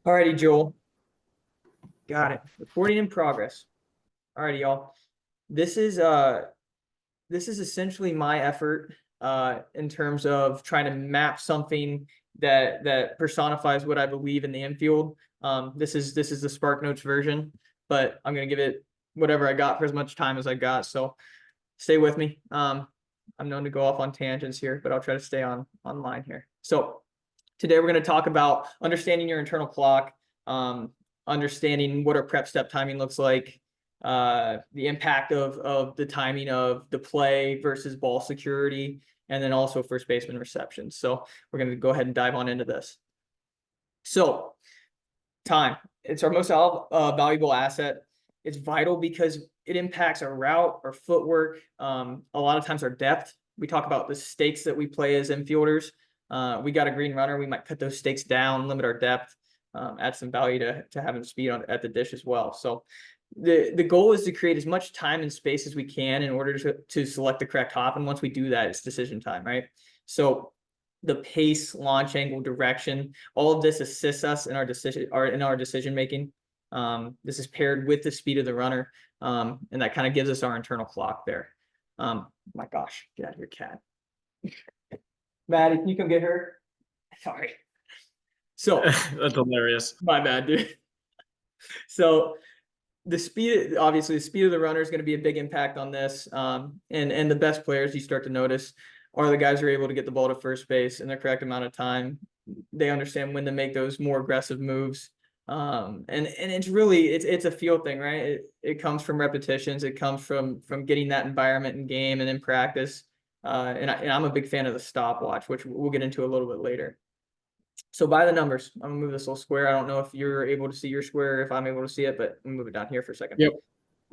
Alrighty, Joel. Got it. Recording in progress. Alrighty, y'all. This is essentially my effort in terms of trying to map something that personifies what I believe in the infield. This is the Spark Notes version, but I'm gonna give it whatever I got for as much time as I got. So stay with me. I'm known to go off on tangents here, but I'll try to stay online here. So today we're going to talk about understanding your internal clock, understanding what our prep step timing looks like, the impact of the timing of the play versus ball security, and then also first baseman reception. So we're going to go ahead and dive on into this. So time, it's our most valuable asset. It's vital because it impacts our route, our footwork, a lot of times our depth. We talk about the stakes that we play as infielders. We got a green runner. We might cut those stakes down, limit our depth, add some value to having speed at the dish as well. So the goal is to create as much time and space as we can in order to select the correct hop. And once we do that, it's decision time, right? So the pace, launch angle, direction, all of this assists us in our decision making. This is paired with the speed of the runner, and that kind of gives us our internal clock there. My gosh, get out of here, cat. Maddie, can you come get her? Sorry. So that's hilarious. My bad, dude. So the speed of the runner is going to be a big impact on this. And the best players you start to notice are the guys who are able to get the ball to first base in the correct amount of time. They understand when to make those more aggressive moves. And it's really it's a feel thing, right? It comes from repetitions. It comes from getting that environment in game and in practice. And I'm a big fan of the stopwatch, which we'll get into a little bit later. So by the numbers, I'm gonna move this little square. I don't know if you're able to see your square, if I'm able to see it, but I'm gonna move it down here for a second. Yep.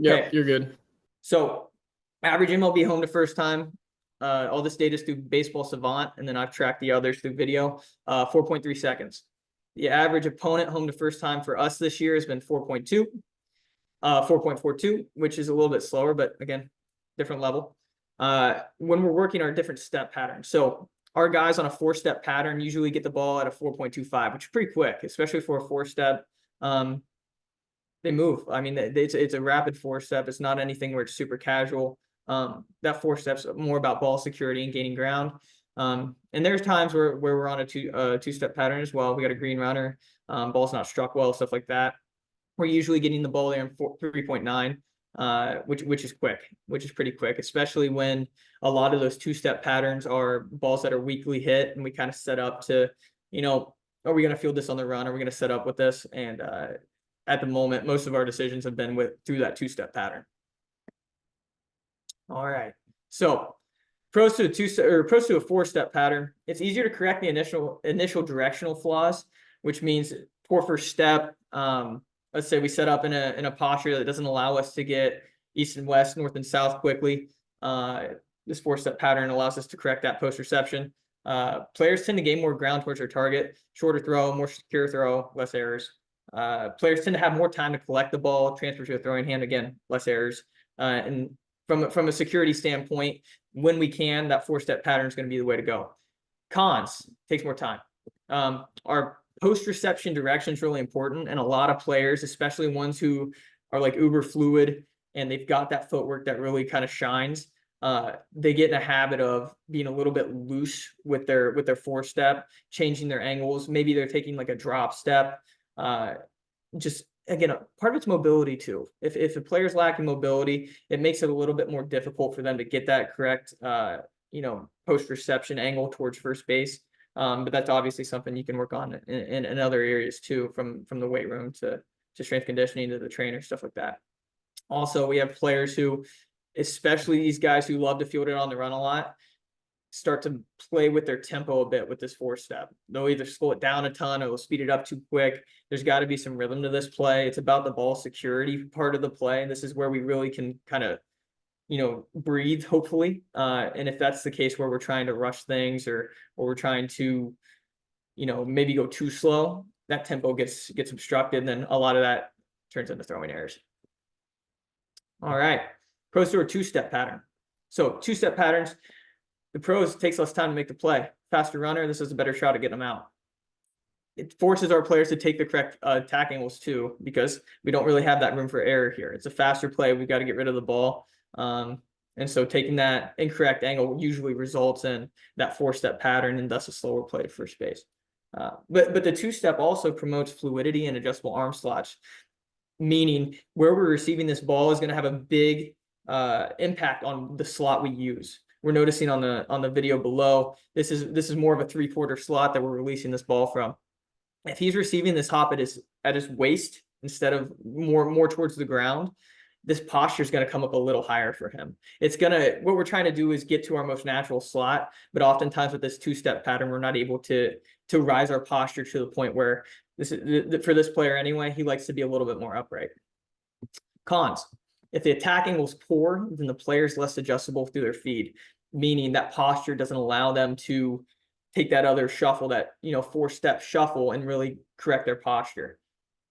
Okay. You're good. So average MLB home to first time. All this data is through Baseball Savant, and then I've tracked the others through video. 4.3 seconds. The average opponent home to first time for us this year has been 4.2, 4.42, which is a little bit slower, but again, different level. When we're working our different step patterns. So our guys on a 4-step pattern usually get the ball at a 4.25, which is pretty quick, especially for a 4-step. They move. I mean, it's a rapid 4-step. It's not anything where it's super casual. That 4-step's more about ball security and gaining ground. And there's times where we're on a two-step pattern as well. We got a green runner, ball's not struck well, stuff like that. We're usually getting the ball there in 3.9, which is quick, which is pretty quick, especially when a lot of those two-step patterns are balls that are weakly hit, and we kind of set up to, are we going to field this on the run? Are we going to set up with this? And at the moment, most of our decisions have been through that two-step pattern. All right, so pros to a 4-step pattern. It's easier to correct the initial directional flaws, which means poor first step. Let's say we set up in a posture that doesn't allow us to get east and west, north and south quickly. This 4-step pattern allows us to correct that post reception. Players tend to gain more ground towards their target, shorter throw, more secure throw, less errors. Players tend to have more time to collect the ball, transfer to a throwing hand, again, less errors. And from a security standpoint, when we can, that 4-step pattern is going to be the way to go. Cons, takes more time. Our post-reception direction is really important, and a lot of players, especially ones who are like uber fluid and they've got that footwork that really kind of shines, they get in a habit of being a little bit loose with their 4-step, changing their angles. Maybe they're taking like a drop step. Just again, part of it's mobility too. If a player's lacking mobility, it makes it a little bit more difficult for them to get that correct post-reception angle towards first base. But that's obviously something you can work on in other areas too, from the weight room to strength conditioning to the trainer, stuff like that. Also, we have players who, especially these guys who love to field it on the run a lot, start to play with their tempo a bit with this 4-step. They'll either slow it down a ton or they'll speed it up too quick. There's got to be some rhythm to this play. It's about the ball security part of the play. And this is where we really can kind of breathe, hopefully. And if that's the case where we're trying to rush things or we're trying to, maybe go too slow, that tempo gets obstructed, and then a lot of that turns into throwing errors. All right, pros to a 2-step pattern. So 2-step patterns, the pros takes less time to make the play. Faster runner, this is a better shot at getting them out. it forces our players to take the correct attack angles too, because we don't really have that room for error here. It's a faster play. We've got to get rid of the ball. And so taking that incorrect angle usually results in that 4-step pattern and thus a slower play to first base. But the 2-step also promotes fluidity and adjustable arm slots, meaning where we're receiving this ball is going to have a big impact on the slot we use. We're noticing on the video below, this is more of a 3/4 slot that we're releasing this ball from. If he's receiving this hop at his waist instead of more towards the ground, this posture is going to come up a little higher for him. What we're trying to do is get to our most natural slot, but oftentimes with this 2-step pattern, we're not able to rise our posture to the point where for this player anyway, he likes to be a little bit more upright. Cons: if the attack angle is poor, then the player is less adjustable through their feed, meaning that posture doesn't allow them to take that other shuffle, that 4-step shuffle, and really correct their posture.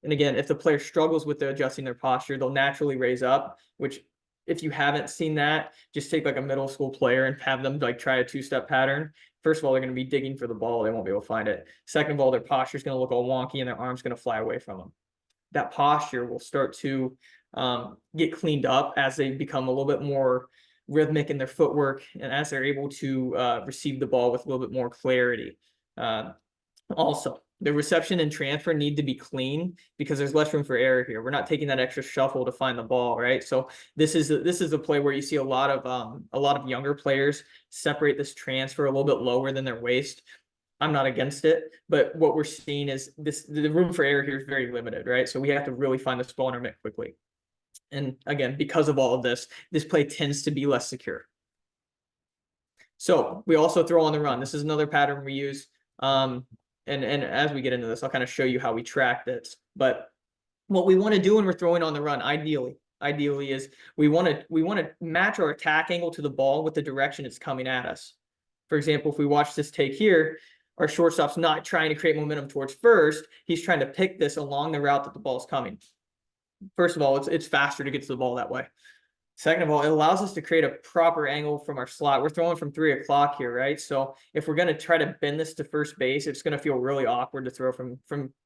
And again, if the player struggles with adjusting their posture, they'll naturally raise up, which if you haven't seen that, just take like a middle school player and have them like try a 2-step pattern. First of all, they're going to be digging for the ball. They won't be able to find it. Second of all, their posture is going to look all wonky and their arm's going to fly away from them. That posture will start to get cleaned up as they become a little bit more rhythmic in their footwork and as they're able to receive the ball with a little bit more clarity. Also, the reception and transfer need to be clean because there's less room for error here. We're not taking that extra shuffle to find the ball, right? So this is a play where you see a lot of younger players separate this transfer a little bit lower than their waist. I'm not against it, but what we're seeing is the room for error here is very limited, right? So we have to really find this ball in our mitt quickly. And again, because of all of this play tends to be less secure. So we also throw on the run. This is another pattern we use. And as we get into this, I'll kind of show you how we track this. But what we want to do when we're throwing on the run, ideally is we want to match our attack angle to the ball with the direction it's coming at us. For example, if we watch this take here, our shortstop's not trying to create momentum towards first. He's trying to pick this along the route that the ball's coming. First of all, it's faster to get to the ball that way. Second of all, it allows us to create a proper angle from our slot. We're throwing from 3 o'clock here, right? So if we're going to try to bend this to first base, it's going to feel really awkward to throw from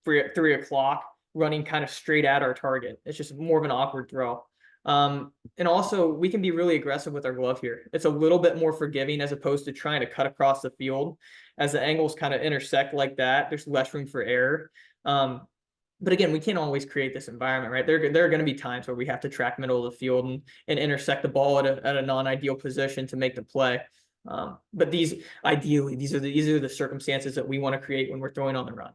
3 o'clock running kind of straight at our target. It's just more of an awkward throw. And also, we can be really aggressive with our glove here. It's a little bit more forgiving as opposed to trying to cut across the field. As the angles kind of intersect like that, there's less room for error. But again, we can't always create this environment, right? There are going to be times where we have to track middle of the field and intersect the ball at a non-ideal position to make the play. But these are the circumstances that we want to create when we're throwing on the run.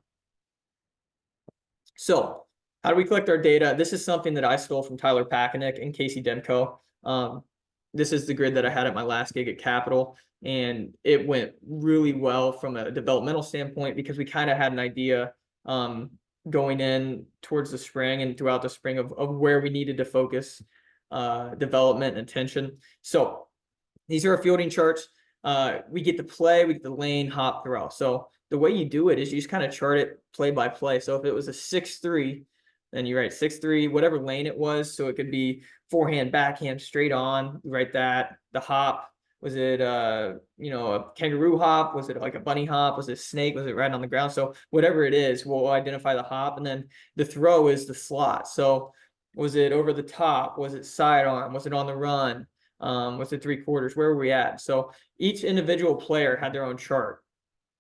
So how do we collect our data? This is something that I stole from Tyler Packenick and Casey Denko. This is the grid that I had at my last gig at Capitol, and it went really well from a developmental standpoint because we kind of had an idea going in towards the spring and throughout the spring of where we needed to focus development and attention. So these are our fielding charts. We get the play, we get the lane, hop, throw. So the way you do it is you just kind of chart it play by play. So if it was a 6-3, then you write 6-3, whatever lane it was. So it could be forehand, backhand, straight on, you write that. The hop, was it a kangaroo hop? Was it like a bunny hop? Was it a snake? Was it right on the ground? So whatever it is, we'll identify the hop, and then the throw is the slot. So was it over the top? Was it sidearm? Was it on the run? Was it 3/4? Where were we at? So each individual player had their own chart.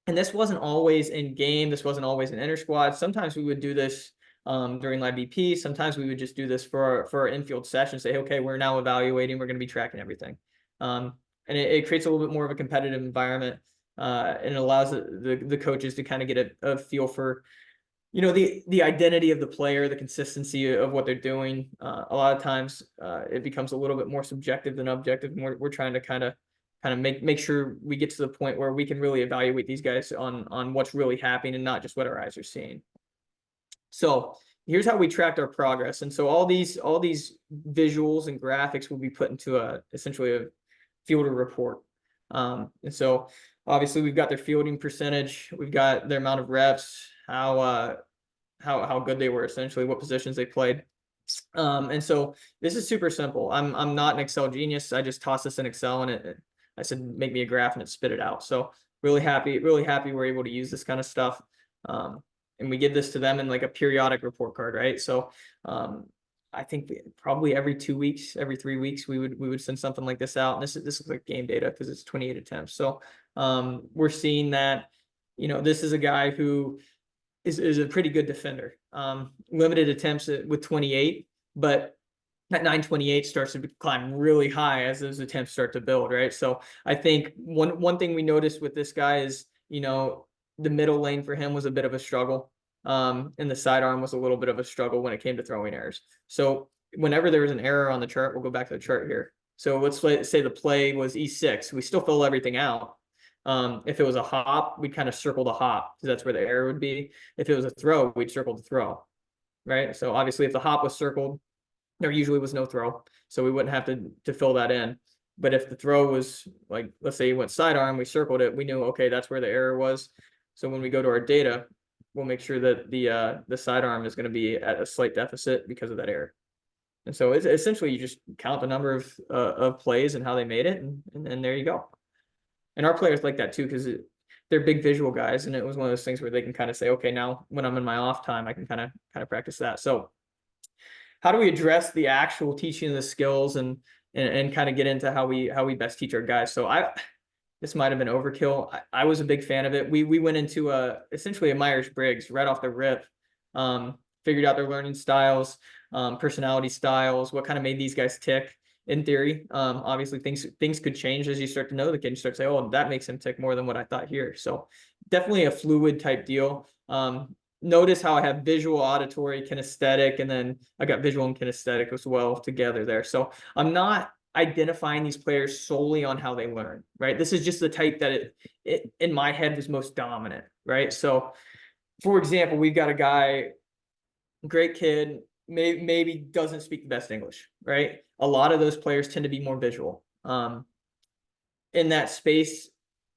And this wasn't always in game. This wasn't always in inter squad. Sometimes we would do this during live BP. Sometimes we would just do this for our infield session. Say, okay, we're now evaluating. We're going to be tracking everything. And it creates a little bit more of a competitive environment, and it allows the coaches to kind of get a feel for, the identity of the player, the consistency of what they're doing. A lot of times it becomes a little bit more subjective than objective. And we're trying to kind of make sure we get to the point where we can really evaluate these guys on what's really happening and not just what our eyes are seeing. So here's how we tracked our progress. And so all these visuals and graphics will be put into essentially a fielder report. And so obviously we've got their fielding percentage, we've got their amount of reps, how good they were, essentially what positions they played. And so this is super simple. I'm not an Excel genius. I just tossed this in Excel and I said, make me a graph, and it spit it out. So really happy we're able to use this kind of stuff. And and we give this to them in like a periodic report card, right? So I think probably every 2 weeks, every 3 weeks, we would send something like this out. And this is like game data because it's 28 attempts. So we're seeing that, this is a guy who is a pretty good defender. Limited attempts with 28, but that 928 starts to climb really high as those attempts start to build, right? So I think one thing we noticed with this guy is, the middle lane for him was a bit of a struggle. And the sidearm was a little bit of a struggle when it came to throwing errors. So whenever there was an error on the chart, we'll go back to the chart here. So let's say the play was E6. We still fill everything out. If it was a hop, we'd kind of circle the hop because that's where the error would be. If it was a throw, we'd circle the throw, right? So obviously if the hop was circled, there usually was no throw, so we wouldn't have to fill that in. But if the throw was like, let's say you went sidearm, we circled it, we knew, okay, that's where the error was. So when we go to our data, we'll make sure that the sidearm is going to be at a slight deficit because of that error. And so it's essentially you just count the number of plays and how they made it, and there you go. And our players like that too because they're big visual guys, and it was one of those things where they can kind of say, okay, now when I'm in my off time, I can kind of practice that. So how do we address the actual teaching of the skills and kind of get into how we best teach our guys? So this might have been overkill. I was a big fan of it. We went into essentially a Myers-Briggs right off the rip, figured out their learning styles, personality styles, what kind of made these guys tick in theory. Obviously things could change as you start to know the kid. You start to say, oh, that makes him tick more than what I thought here. So definitely a fluid type deal. Notice how I have visual, auditory, kinesthetic, and then I got visual and kinesthetic as well together there. So I'm not identifying these players solely on how they learn, right? This is just the type that it in my head was most dominant, right? So for example, we've got a guy, great kid, maybe doesn't speak the best English, right? A lot of those players tend to be more visual. In that space,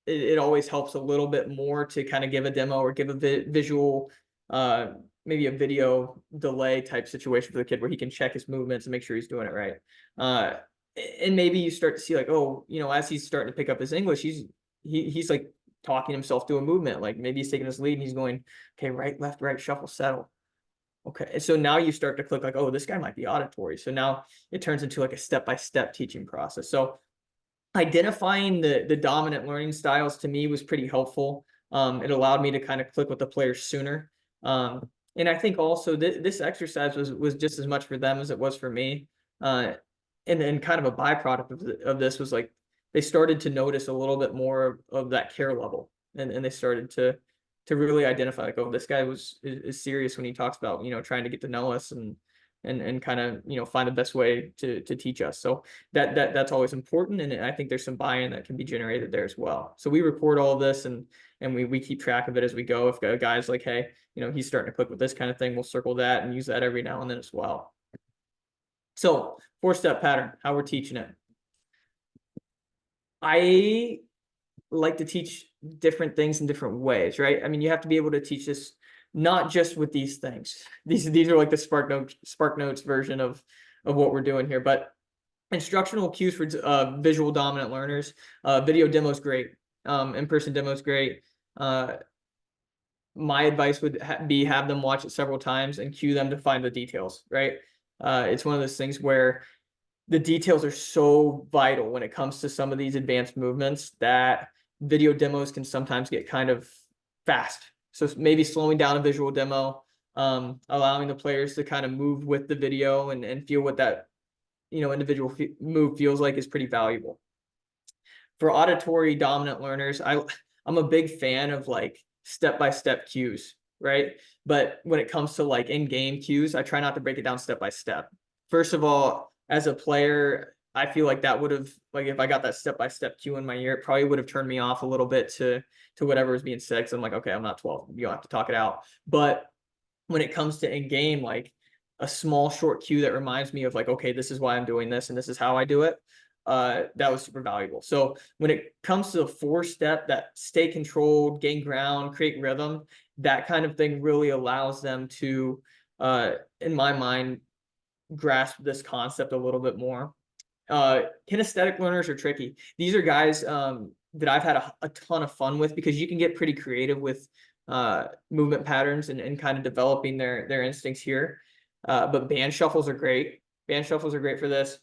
it always helps a little bit more to kind of give a demo or give a visual, maybe a video delay type situation for the kid where he can check his movements and make sure he's doing it right. And maybe you start to see like, oh, as he's starting to pick up his English, he's like talking himself through a movement. Like maybe he's taking his lead and he's going, okay, right, left, right, shuffle, settle. Okay, so now you start to click like, oh, this guy might be auditory. So now it turns into like a step-by-step teaching process. So identifying the dominant learning styles to me was pretty helpful. It allowed me to kind of click with the players sooner. And I think also this exercise was just as much for them as it was for me. And then kind of a byproduct of this was like they started to notice a little bit more of that care level, and they started to really identify like, oh, this guy is serious when he talks about trying to get to know us and kind of find the best way to teach us. So that's always important, and I think there's some buy-in that can be generated there as well. So we report all of this and we keep track of it as we go. If a guy's like, hey, he's starting to click with this kind of thing, we'll circle that and use that every now and then as well. So 4-step pattern, how we're teaching it. I like to teach different things in different ways, right? I mean, you have to be able to teach this not just with these things. These are like the Spark Notes version of what we're doing here. But instructional cues for visual dominant learners. Video demo is great. In-person demo is great. My advice would be have them watch it several times and cue them to find the details, right? It's one of those things where the details are so vital when it comes to some of these advanced movements that video demos can sometimes get kind of fast. So maybe slowing down a visual demo, allowing the players to kind of move with the video and feel what that individual move feels like is pretty valuable. For auditory dominant learners, I'm a big fan of like step-by-step cues, right? But when it comes to like in-game cues, I try not to break it down step by step. First of all, as a player, I feel like that would have, like if I got that step-by-step cue in my ear, it probably would have turned me off a little bit to whatever was being said. So I'm like, okay, I'm not 12. You'll have to talk it out. But when it comes to in-game, like a small short cue that reminds me of like, okay, this is why I'm doing this and this is how I do it. That was super valuable. So when it comes to the 4-step, that stay controlled, gain ground, create rhythm, that kind of thing really allows them to, in my mind, grasp this concept a little bit more. Kinesthetic learners are tricky. These are guys that I've had a ton of fun with because you can get pretty creative with movement patterns and kind of developing their instincts here. But band shuffles are great. Band shuffles are great for this.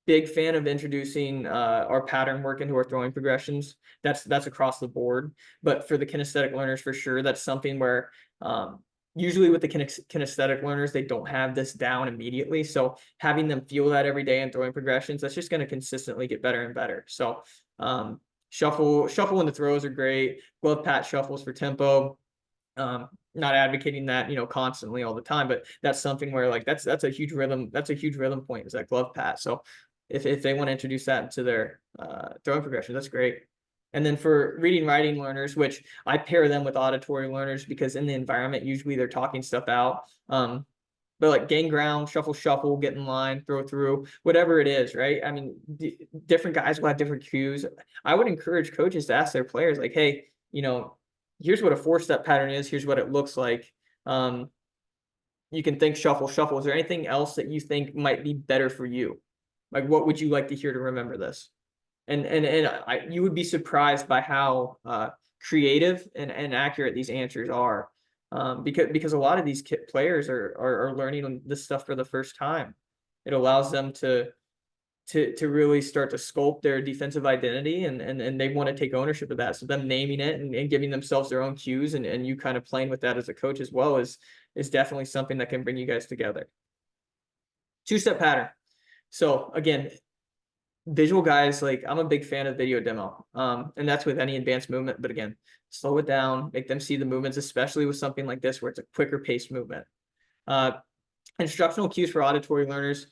Big fan of introducing our pattern work into our throwing progressions. That's across the board. But for the kinesthetic learners, for sure, that's something where usually with the kinesthetic learners, they don't have this down immediately. So having them feel that every day in throwing progressions, that's just going to consistently get better and better. So shuffle in the throws are great. Glove pat shuffles for tempo. Not advocating that, constantly all the time, but that's something where like that's a huge rhythm point is that glove pat. So if they want to introduce that into their throwing progression, that's great. And then for reading writing learners, which I pair them with auditory learners because in the environment usually they're talking stuff out. But like gain ground, shuffle, get in line, throw through, whatever it is, right? I mean, different guys will have different cues. I would encourage coaches to ask their players like, hey, here's what a 4-step pattern is. Here's what it looks like. You can think shuffle. Is there anything else that you think might be better for you? Like, what would you like to hear to remember this? And you would be surprised by how creative and accurate these answers are. Because a lot of these players are learning this stuff for the first time. It allows them to really start to sculpt their defensive identity and they want to take ownership of that. So them naming it and giving themselves their own cues and you kind of playing with that as a coach as well is definitely something that can bring you guys together. 2-step pattern. So again, visual guys, like I'm a big fan of video demo. And that's with any advanced movement, but again, slow it down, make them see the movements, especially with something like this where it's a quicker paced movement. Instructional cues for auditory learners.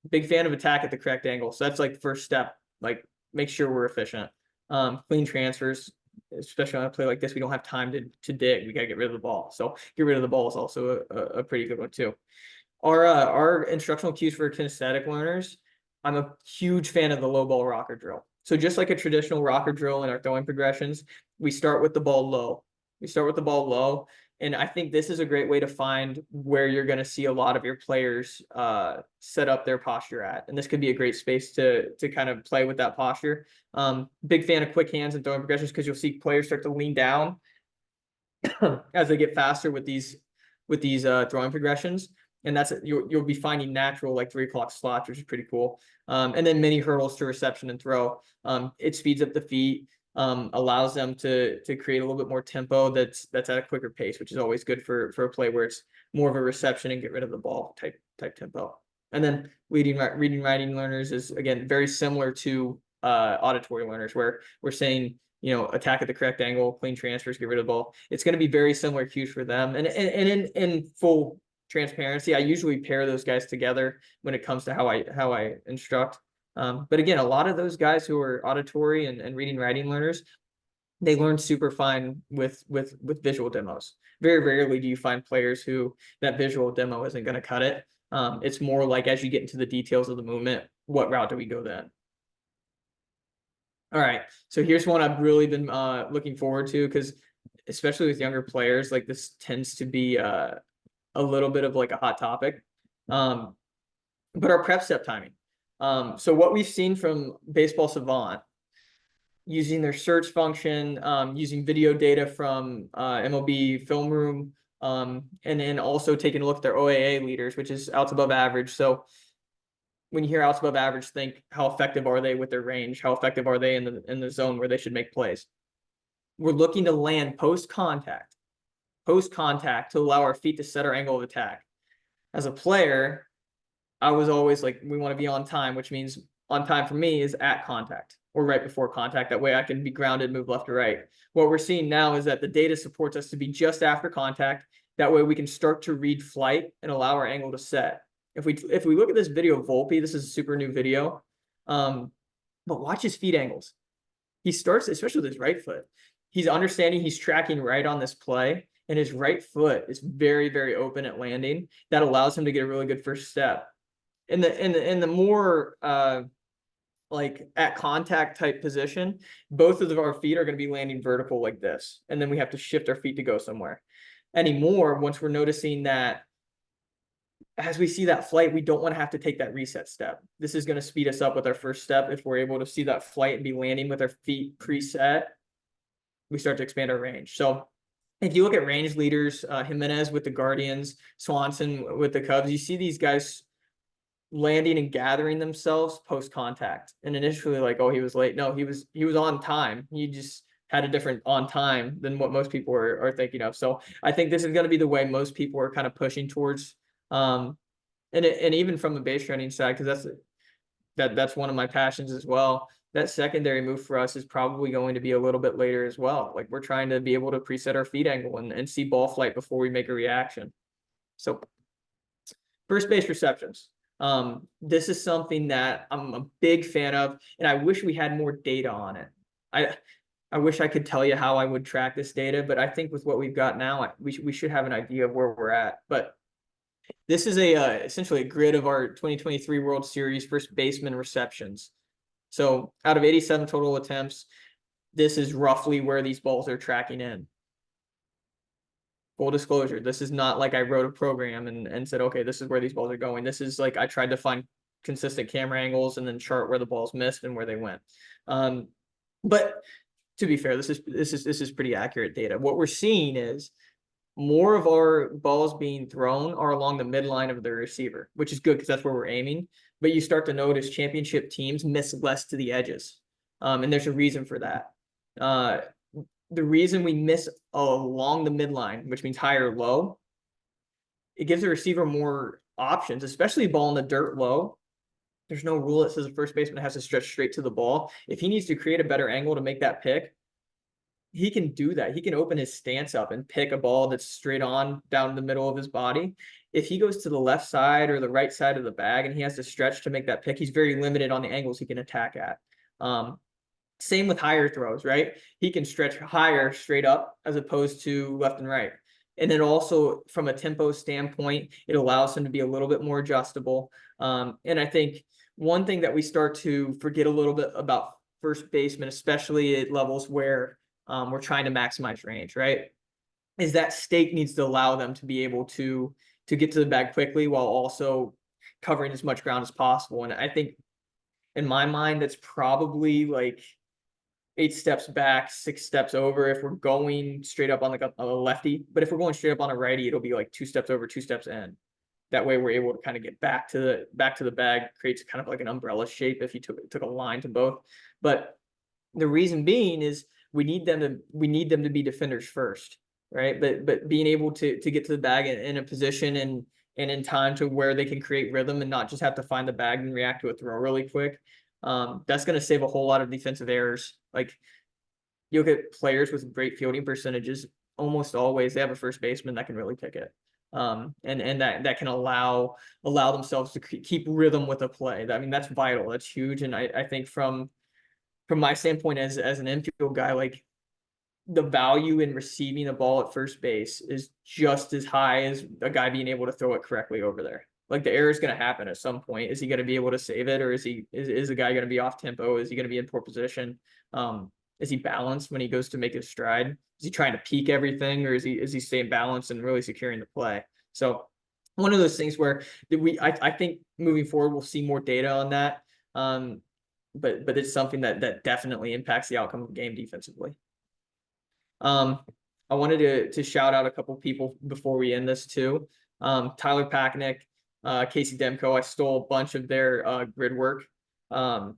Big fan of attack at the correct angle. So that's like the first step, like make sure we're efficient. Clean transfers, especially on a play like this, we don't have time to dig. We got to get rid of the ball. So get rid of the ball is also a pretty good one too. Our instructional cues for kinesthetic learners, I'm a huge fan of the low ball rocker drill. So just like a traditional rocker drill in our throwing progressions, we start with the ball low. And I think this is a great way to find where you're going to see a lot of your players set up their posture at. And this could be a great space to kind of play with that posture. Big fan of quick hands and throwing progressions because you'll see players start to lean down as they get faster with these throwing progressions. And that's you'll be finding natural like 3 o'clock slots, which is pretty cool. And then mini hurdles to reception and throw. It speeds up the feet. Allows them to create a little bit more tempo that's at a quicker pace, which is always good for a play where it's more of a reception and get rid of the ball type tempo. And then reading writing learners is again very similar to auditory learners where we're saying attack at the correct angle, clean transfers, get rid of the ball. It's going to be very similar cues for them. And in full transparency, I usually pair those guys together when it comes to how I instruct. But again, a lot of those guys who are auditory and reading writing learners, they learn super fine with visual demos. Very rarely do you find players who that visual demo isn't going to cut it. It's more like as you get into the details of the movement, what route do we go then? All right, so here's one I've really been looking forward to because especially with younger players, like this tends to be a little bit of like a hot topic. But our prep step timing. So what we've seen from Baseball Savant, using their search function, using video data from MLB Film Room, and then also taking a look at their OAA leaders, which is outs above average. So when you hear outs above average, think how effective are they with their range? How effective are they in the zone where they should make plays? We're looking to land post contact to allow our feet to set our angle of attack. As a player, I was always like, we want to be on time, which means on time for me is at contact or right before contact. That way I can be grounded, move left or right. What we're seeing now is that the data supports us to be just after contact. That way we can start to read flight and allow our angle to set. If we look at this video of Volpe, this is a super new video, but watch his feet angles. He starts, especially with his right foot. He's understanding he's tracking right on this play, and his right foot is very, very open at landing. That allows him to get a really good first step. In the more like at contact type position, both of our feet are going to be landing vertical like this, and then we have to shift our feet to go somewhere. Anymore, once we're noticing that as we see that flight, we don't want to have to take that reset step. This is going to speed us up with our first step. If we're able to see that flight and be landing with our feet preset, we start to expand our range. So if you look at range leaders, Jimenez with the Guardians, Swanson with the Cubs, you see these guys landing and gathering themselves post contact. And initially, like, oh, he was late. No, he was on time. He just had a different on time than what most people are thinking of. So I think this is going to be the way most people are kind of pushing towards. And even from the base running side, because that's one of my passions as well. That secondary move for us is probably going to be a little bit later as well. Like, we're trying to be able to preset our feet angle and see ball flight before we make a reaction. So first base receptions. This is something that I'm a big fan of, and I wish we had more data on it. I wish I could tell you how I would track this data, but I think with what we've got now, we should have an idea of where we're at. But this is essentially a grid of our 2023 World Series first baseman receptions. So out of 87 total attempts, this is roughly where these balls are tracking in. Full disclosure, this is not like I wrote a program and said, okay, this is where these balls are going. This is like I tried to find consistent camera angles and then chart where the balls missed and where they went. But to be fair, this is pretty accurate data. What we're seeing is more of our balls being thrown are along the midline of the receiver, which is good because that's where we're aiming. But you start to notice championship teams miss less to the edges. And there's a reason for that. The reason we miss along the midline, which means high or low, it gives the receiver more options, especially ball in the dirt low. There's no rule that says the first baseman has to stretch straight to the ball. If he needs to create a better angle to make that pick, he can do that. He can open his stance up and pick a ball that's straight on down the middle of his body. If he goes to the left side or the right side of the bag and he has to stretch to make that pick, he's very limited on the angles he can attack at. Same with higher throws, right? He can stretch higher straight up as opposed to left and right. And then also from a tempo standpoint, it allows him to be a little bit more adjustable. And I think one thing that we start to forget a little bit about first baseman, especially at levels where we're trying to maximize range, right, is that stake needs to allow them to be able to get to the bag quickly while also covering as much ground as possible. And I think in my mind, that's probably like 8 steps back, 6 steps over if we're going straight up on a lefty. But if we're going straight up on a righty, it'll be like 2 steps over, 2 steps in. That way we're able to kind of get back to the bag, creates kind of like an umbrella shape if you took a line to both. But the reason being is we need them to be defenders first, right? But being able to get to the bag in a position and in time to where they can create rhythm and not just have to find the bag and react to a throw really quick. That's going to save a whole lot of defensive errors. Like, you look at players with great fielding percentages, almost always they have a first baseman that can really pick it. And that can allow themselves to keep rhythm with a play. I mean, that's vital. That's huge. And I think from my standpoint as an infield guy, like, the value in receiving a ball at first base is just as high as a guy being able to throw it correctly over there. Like, the error is going to happen at some point. Is he going to be able to save it, or is the guy going to be off tempo? Is he going to be in poor position? Is he balanced when he goes to make his stride? Is he trying to peak everything, or is he staying balanced and really securing the play? So one of those things where I think moving forward we'll see more data on that. But it's something that definitely impacts the outcome of the game defensively. I wanted to shout out a couple people before we end this too. Tyler Packnick, Casey Demko. I stole a bunch of their grid work. And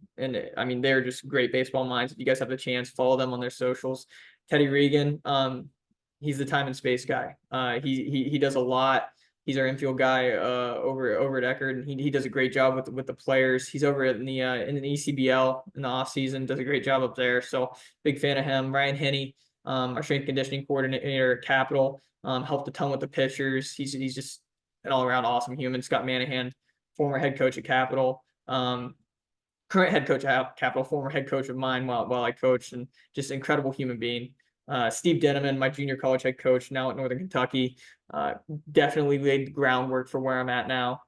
I mean, they're just great baseball minds. If you guys have the chance, follow them on their socials. Teddy Regan, he's the time and space guy. He does a lot. He's our infield guy over at Eckerd, and he does a great job with the players. He's over in the ECBL in the off season, does a great job up there. So big fan of him. Ryan Henney, our strength and conditioning coordinator at Capital, helped a ton with the pitchers. He's just an all around awesome human. Scott Manahan, former head coach at Capital, current head coach at Capital, former head coach of mine while I coached, and just incredible human being. Steve Denneman, my junior college head coach, now at Northern Kentucky, definitely laid the groundwork for where I'm at now.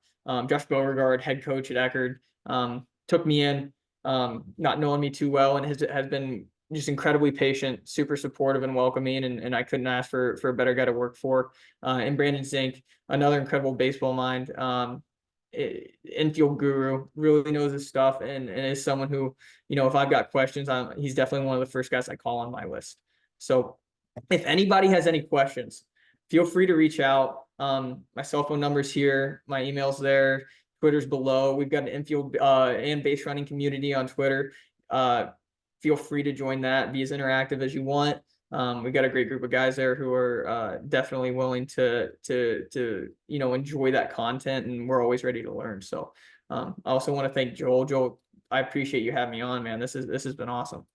Josh Beauregard, head coach at Eckerd, took me in, not knowing me too well, and has been just incredibly patient, super supportive and welcoming, and I couldn't ask for a better guy to work for. And Brandon Zink, another incredible baseball mind, infield guru, really knows his stuff, and is someone who, if I've got questions, he's definitely one of the first guys I call on my list. So if anybody has any questions, feel free to reach out. My cell phone number's here, my email's there, Twitter's below. We've got an infield and base running community on Twitter. Feel free to join that, be as interactive as you want. We've got a great group of guys there who are definitely willing to enjoy that content, and we're always ready to learn. So I also want to thank Joel. Joel, I appreciate you having me on, man. This has been awesome.